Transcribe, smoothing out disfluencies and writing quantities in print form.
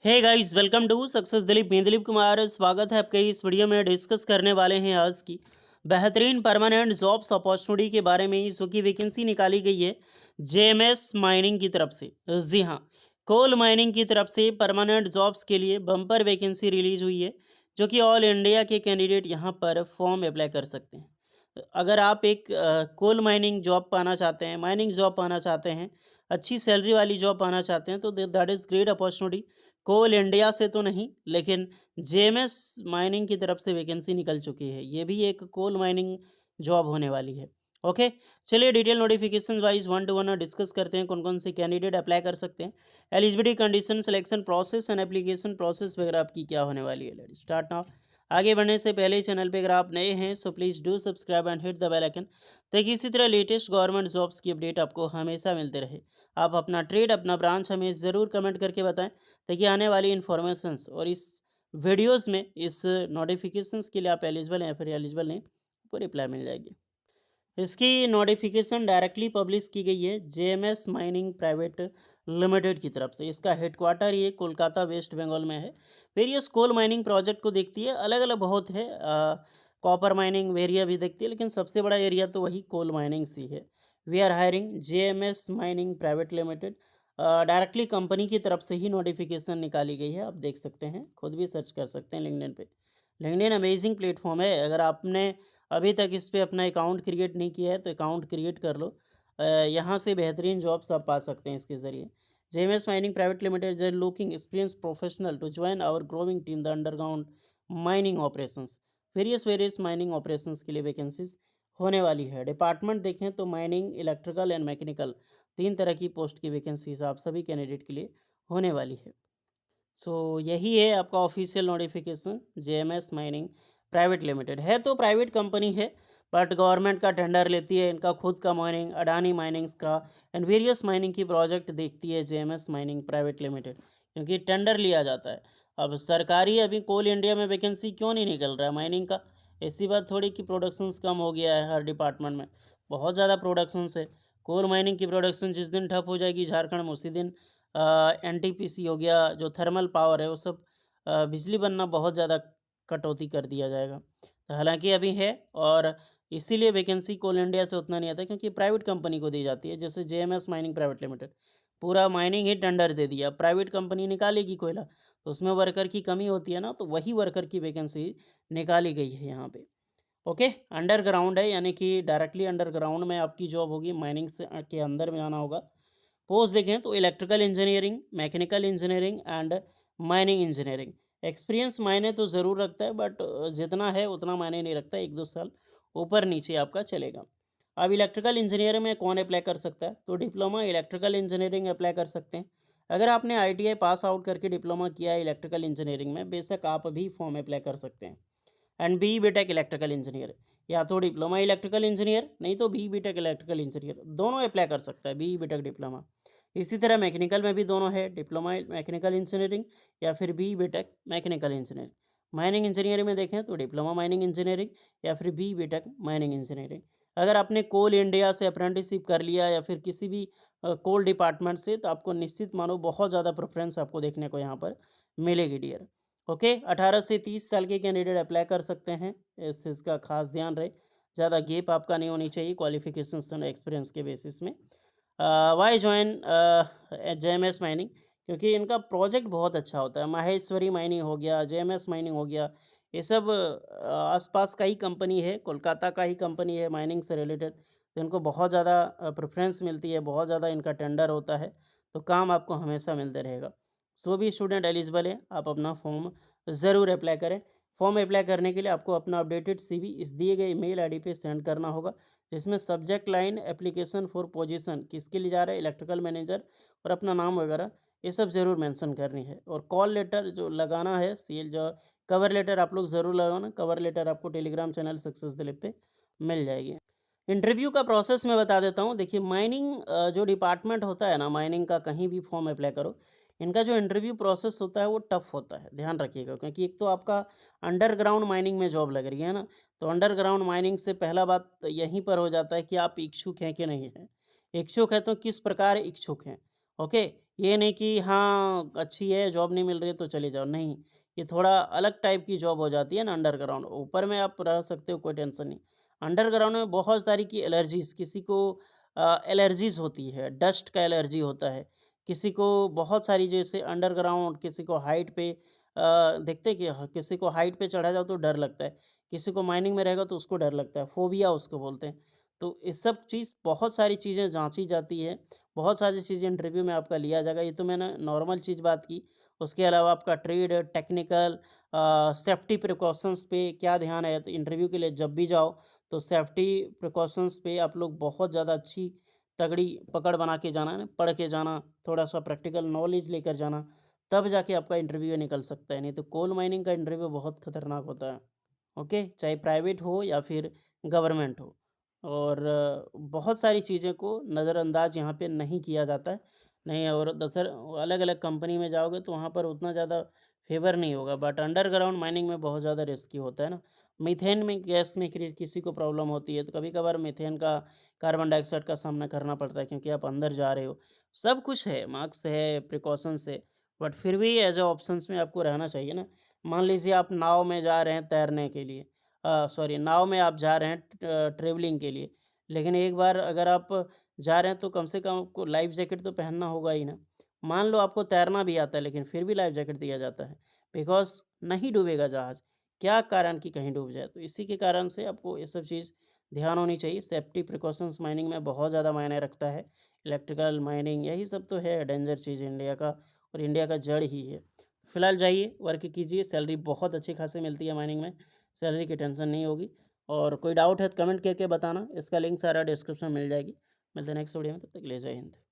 Hey guys, welcome to success Dilip. मैं दिलीप कुमार, स्वागत है आपके इस वीडियो में। डिस्कस करने वाले हैं आज की बेहतरीन परमानेंट जॉब्स अपॉर्चुनिटी के बारे में, जो की वैकेंसी निकाली गई है जेएमएस माइनिंग की तरफ से। जी हाँ, कोल माइनिंग की तरफ से परमानेंट जॉब्स के लिए बम्पर वैकेंसी रिलीज हुई है, जो कि ऑल इंडिया के कैंडिडेट यहाँ पर फॉर्म अप्लाई कर सकते हैं। अगर आप एक कोल माइनिंग जॉब पाना चाहते हैं, माइनिंग जॉब पाना चाहते हैं, अच्छी सैलरी वाली जॉब पाना चाहते हैं, तो that is great opportunity. Coal India से तो नहीं, लेकिन जेएमएस माइनिंग की तरफ से वैकेंसी निकल चुकी है। ये भी एक कोल माइनिंग जॉब होने वाली है। ओके, चलिए detail notification wise one two one discuss करते हैं कौन कौन से कैंडिडेट अप्लाई कर सकते हैं। Eligibility condition, selection process and application process वगैरह आपकी क्या होने वाली है। Let's start now. आगे बढ़ने से पहले चैनल पे अगर आप नए हैं so please do subscribe and hit the bell icon, ताकि इसी तरह लेटेस्ट गवर्नमेंट जॉब्स की अपडेट आपको हमेशा मिलते रहे। आप अपना ट्रेड, अपना ब्रांच हमें ज़रूर कमेंट करके बताएं, ताकि आने वाली इन्फॉर्मेशंस और इस वीडियोस में इस नोटिफिकेशंस के लिए आप एलिजिबल हैं या फिर एलिजिबल नहीं, आपको रिप्लाई मिल जाएगी। इसकी नोटिफिकेशन डायरेक्टली पब्लिश की गई है जेएमएस माइनिंग प्राइवेट लिमिटेड की तरफ से। इसका हेडक्वार्टर ये कोलकाता वेस्ट बंगाल में है। वेरियस कोल माइनिंग प्रोजेक्ट को देखती है, अलग अलग बहुत है। कॉपर माइनिंग एरिया भी देखती है, लेकिन सबसे बड़ा एरिया तो वही कोल माइनिंग सी है। We are hiring JMS mining private limited. Directly company की तरफ से ही नोटिफिकेशन निकाली गई है, आप देख सकते हैं, खुद भी सर्च कर सकते हैं लिंक्डइन पे। लिंक्डइन अमेजिंग प्लेटफॉर्म है। अगर आपने अभी तक इस पे अपना अकाउंट क्रिएट नहीं किया है तो अकाउंट क्रिएट कर लो। यहाँ से बेहतरीन जॉब्स आप पा सकते हैं इसके ज़रिए। JMS mining private limited is looking experience professional to join our growing team the underground mining operations. Various mining operations के लिए वैकेंसीज होने वाली है। डिपार्टमेंट देखें तो माइनिंग, इलेक्ट्रिकल एंड मैकेनिकल, तीन तरह की पोस्ट की वैकेंसीज आप सभी कैंडिडेट के लिए होने वाली है। सो यही है आपका official notification. JMS mining private limited है तो प्राइवेट कंपनी है, बट गवर्नमेंट का टेंडर लेती है। इनका खुद का माइनिंग, अडानी माइनिंग्स का एंड वेरियस माइनिंग की प्रोजेक्ट देखती है जेएमएस माइनिंग प्राइवेट लिमिटेड, क्योंकि टेंडर लिया जाता है। अब सरकारी अभी कोल इंडिया में वैकेंसी क्यों नहीं निकल रहा है माइनिंग का? ऐसी बात थोड़ी कि प्रोडक्शंस कम हो गया है हर डिपार्टमेंट में, बहुत ज़्यादा प्रोडक्शंस है। कोल माइनिंग की प्रोडक्शन जिस दिन ठप हो जाएगी झारखंड में, उसी दिन एनटीपीसी हो गया, जो थर्मल पावर है वो सब, बिजली बनना बहुत ज़्यादा कटौती कर दिया जाएगा। तो हालाँकि अभी है, और इसीलिए वैकेंसी कोल इंडिया से उतना नहीं आता, क्योंकि प्राइवेट कंपनी को दी जाती है। जैसे जेएमएस माइनिंग प्राइवेट लिमिटेड, पूरा माइनिंग ही टेंडर दे दिया, प्राइवेट कंपनी निकालेगी कोयला, तो उसमें वर्कर की कमी होती है ना, तो वही वर्कर की वैकेंसी निकाली गई है यहाँ पे। ओके, अंडरग्राउंड है, यानी कि डायरेक्टली अंडरग्राउंड में आपकी जॉब होगी, माइनिंग से के अंदर में जाना होगा। पोस्ट देखें तो electrical engineering, mechanical engineering and mining engineering. Experience मायने तो ज़रूर रखता है, बट जितना है उतना मायने नहीं रखता, 1-2 साल ऊपर नीचे आपका चलेगा। अब इलेक्ट्रिकल इंजीनियरिंग में कौन अप्लाई कर सकता है? तो डिप्लोमा इलेक्ट्रिकल इंजीनियरिंग अप्लाई कर सकते हैं। अगर आपने आईटीआई पास आउट करके डिप्लोमा किया है इलेक्ट्रिकल इंजीनियरिंग में, बेशक आप भी फॉर्म अप्लाई कर सकते हैं। And B B Tech electrical engineer, या तो डिप्लोमा इलेक्ट्रिकल इंजीनियर, नहीं तो बी बीटेक इलेक्ट्रिकल इंजीनियर, दोनों अप्लाई कर सकता है, बी बीटेक डिप्लोमा। इसी तरह मैकेनिकल में भी दोनों है, डिप्लोमा मैकेनिकल इंजीनियरिंग या फिर B B Tech mechanical engineering. Mining engineering में देखें तो डिप्लोमा माइनिंग इंजीनियरिंग या फिर बी बीटेक माइनिंग इंजीनियरिंग। अगर आपने कोल इंडिया से अप्रेंटिसशिप कर लिया या फिर किसी भी कोल डिपार्टमेंट से, तो आपको निश्चित मानो बहुत ज़्यादा प्रेफरेंस आपको देखने को यहाँ पर मिलेगी डियर। ओके, 18 से 30 साल के कैंडिडेट अप्लाई कर सकते हैं, इस चीज़ का खास ध्यान रहे। ज़्यादा गैप आपका नहीं होनी चाहिए क्वालिफिकेशंस एंड एक्सपीरियंस के बेसिस में। Why join JMS mining? क्योंकि इनका प्रोजेक्ट बहुत अच्छा होता है। माहेश्वरी माइनिंग हो गया, जेएमएस माइनिंग हो गया, ये सब आसपास का ही कंपनी है, कोलकाता का ही कंपनी है माइनिंग से रिलेटेड, तो इनको बहुत ज़्यादा प्रेफरेंस मिलती है, बहुत ज़्यादा इनका टेंडर होता है, तो काम आपको हमेशा मिलते रहेगा। सो भी स्टूडेंट एलिजिबल है, आप अपना फॉर्म ज़रूर अप्लाई करें। फॉर्म अप्लाई करने के लिए आपको अपना अपडेटेड सीवी इस दिए गए ईमेल आईडी पे सेंड करना होगा, जिसमें subject line application for position, किसके लिए जा रहा है, इलेक्ट्रिकल मैनेजर, और अपना नाम वगैरह ये सब ज़रूर मेंशन करनी है। और कॉल लेटर जो लगाना है, सील जो कवर लेटर आप लोग ज़रूर लगाना। कवर लेटर आपको टेलीग्राम चैनल सक्सेस दिलीप पे मिल जाएगी। इंटरव्यू का प्रोसेस मैं बता देता हूँ। देखिए, माइनिंग जो डिपार्टमेंट होता है ना, माइनिंग का कहीं भी फॉर्म अप्लाई करो, इनका जो इंटरव्यू प्रोसेस होता है वो टफ होता है, ध्यान रखिएगा। क्योंकि एक तो आपका अंडरग्राउंड माइनिंग में जॉब लग रही है ना, तो अंडरग्राउंड माइनिंग से पहला बात तो यहीं पर हो जाता है कि आप इच्छुक हैं कि नहीं हैं। इच्छुक है तो किस प्रकार इच्छुक हैं, ओके, ये नहीं कि हाँ, अच्छी है, जॉब नहीं मिल रही है तो चले जाओ, नहीं। ये थोड़ा अलग टाइप की जॉब हो जाती है ना अंडरग्राउंड, ऊपर में आप रह सकते हो, कोई टेंशन नहीं। अंडरग्राउंड में बहुत सारी की एलर्जीज़, किसी को एलर्जीज़ होती है, डस्ट का एलर्जी होता है, किसी को बहुत सारी, जैसे अंडरग्राउंड, किसी को हाइट पे देखते हैं कि किसी को हाइट पे चढ़ा जाओ तो डर लगता है, किसी को माइनिंग में रहेगा तो उसको डर लगता है, फ़ोबिया उसको बोलते हैं। तो ये सब चीज़, बहुत सारी चीज़ें जाँची जाती है, बहुत सारी चीज़ें इंटरव्यू में आपका लिया जाएगा। ये तो मैंने नॉर्मल चीज़ बात की। उसके अलावा आपका ट्रेड, टेक्निकल, सेफ्टी प्रिकॉशंस पे क्या ध्यान है, तो इंटरव्यू के लिए जब भी जाओ, तो सेफ्टी प्रिकॉशंस पे आप लोग बहुत ज़्यादा अच्छी तगड़ी पकड़ बना के जाना है, पढ़ के जाना, थोड़ा-सा प्रैक्टिकल नॉलेज लेकर जाना, तब जाके आपका इंटरव्यू निकल सकता है। नहीं तो कोल माइनिंग का इंटरव्यू बहुत खतरनाक होता है। ओके? चाहे प्राइवेट हो या फिर गवर्नमेंट हो। और बहुत सारी चीज़ें को नज़रअंदाज यहाँ पे नहीं किया जाता है। नहीं, और दसर अलग-अलग कंपनी में जाओगे तो वहाँ पर उतना ज़्यादा फ़ेवर नहीं होगा, बट अंडरग्राउंड माइनिंग में बहुत ज़्यादा रिस्की होता है ना। मीथेन में, गैस में किसी को प्रॉब्लम होती है, तो कभी-कभार मीथेन का, कार्बन डाइऑक्साइड का सामना करना पड़ता है, क्योंकि आप अंदर जा रहे हो। सब कुछ है, मार्क्स है, प्रिकॉशंस है, बट फिर भी एज़ अ ऑप्शंस में आपको रहना चाहिए ना। मान लीजिए आप नाव में जा रहे हैं तैरने के लिए, सॉरी, नाव में आप जा रहे हैं ट्रैवलिंग के लिए, लेकिन एक बार अगर आप जा रहे हैं तो कम से कम आपको लाइफ़ जैकेट तो पहनना होगा ही ना। मान लो आपको तैरना भी आता है, लेकिन फिर भी लाइफ़ जैकेट दिया जाता है, बिकॉज़ नहीं डूबेगा जहाज़, क्या कारण कि कहीं डूब जाए। तो इसी के कारण से आपको ये सब चीज़ ध्यान होनी चाहिए। सेफ्टी प्रिकॉशंस माइनिंग में बहुत ज़्यादा मायने रखता है। इलेक्ट्रिकल माइनिंग, यही सब तो है डेंजर चीज़ इंडिया का, और इंडिया का जड़ ही है। फिलहाल जाइए, वर्क कीजिए, सैलरी बहुत अच्छी खासी मिलती है माइनिंग में, सैलरी की टेंशन नहीं होगी। और कोई डाउट है तो कमेंट करके बताना, इसका लिंक सारा डिस्क्रिप्शन में मिल जाएगी। मिलते हैं नेक्स्ट वीडियो में, तब तक के लिए जय हिंद।